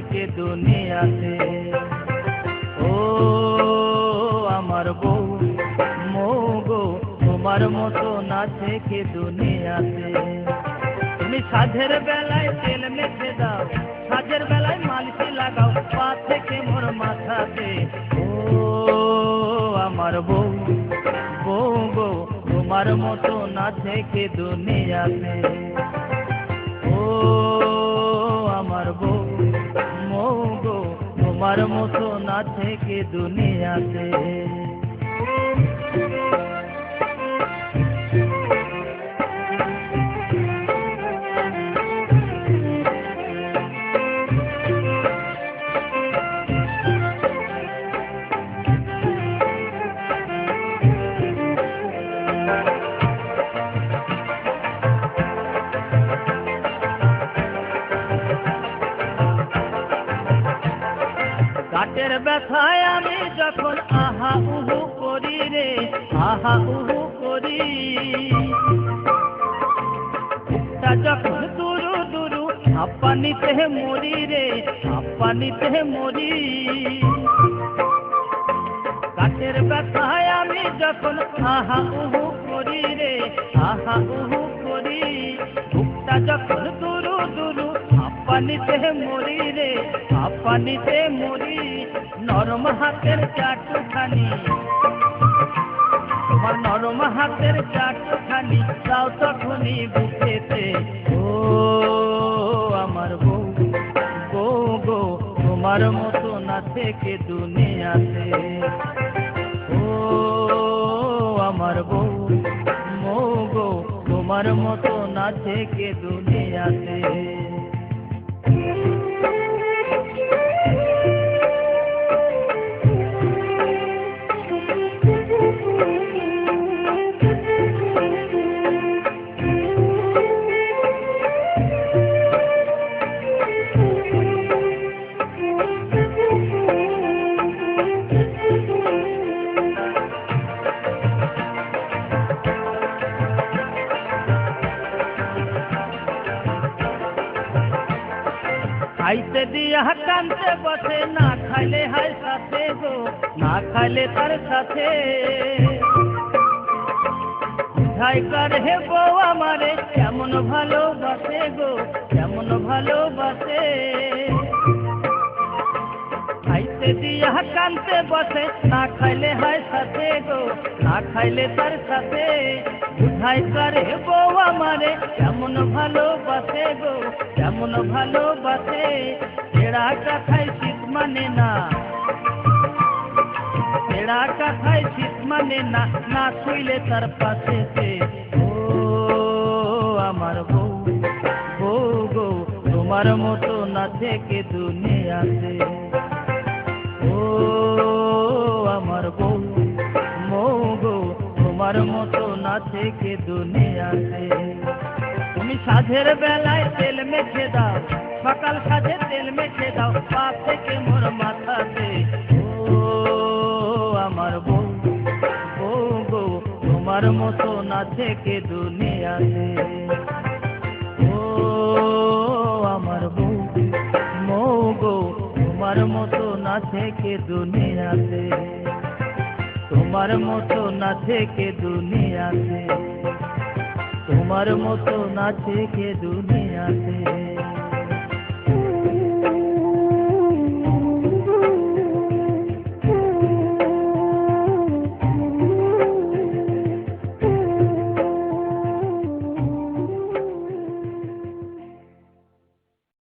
থেকে দুনিয়াতে। ও আমার বউ মৌ গো, তোমার মতো না থেকে দুনিয়াতে। তুমি সাধের বেলায় তেল মেখে দাও, সাজের বেলায় মালিশে লাগাও পা থেকে মোর মাথাতে। ও আমার বউ বউ গো, তোমার মতো না থেকে দুনিয়াতে। ও আমার বউ মৌ গো, তোমার মতো না থেকে দুনিয়াতে। কাটের ব্যথায় আমি যখন আহা উহু করি রে, আহা উহু করি, বুকটা যখন দুরু দুরু হাঁপানিতে মরি রে, হাঁপানিতে মরি। কাটের ব্যথায় আমি যখন আহা উহু করি রে, আহা উহু করি, বুকটা যখন দুরু দুরু হাঁপানিতে মরি রে, হাঁপানিতে মরি। নরম হাতের চাটুখানি, তোমার নরম হাতের চাটুখানি দাও তখনই বুকেতে। ও আমার বউ বউ গো, তোমার মতো না থেকে দুনিয়াতে। ও আমার বউ মৌ গো, তোমার মতো না থেকে দুনিয়াতে। খাইতে দিয়া কানতে বসে, না খাইলে হায় সাথে গো, না খাইলে তার সাথে। বুঝাই কার হে বউ আমারে কেমন ভালোবাসে গো, কেমন ভালোবাসে। খাইতে দিয়া কানতে বসে, না খাইলে হায় সাথে গো, না খাইলে তার সাথে। বুঝাই কার হে বউ আমারে কেমন ভালোবাসে গো, কেমন ভালোবাসে। ছেড়া কথায় শীত মানে না, ছেড়া কথায় শীত মানে না, না শুইলে তার পাশেতে। ও আমার বউ বউ গো, তোমার মতো না থেকে দুনিয়াতে। ও আমার বউ মৌ গো, তোমার মতো না থেকে দুনিয়াতে। তুমি সাধের বেলায় তেল মেখে দাও, সকাল সাজে তেল মেখে দাও পা থেকে মোর মাথাতে। ও আমার বউ বউ গো, তোমার মতো না থেকে দুনিয়াতে। ও আমার বউ মৌ গো, তোমার মতো না থেকে দুনিয়াতে। তোমার মতো না থেকে দুনিয়াতে, তোমার মতো না থেকে দুনিয়াতে।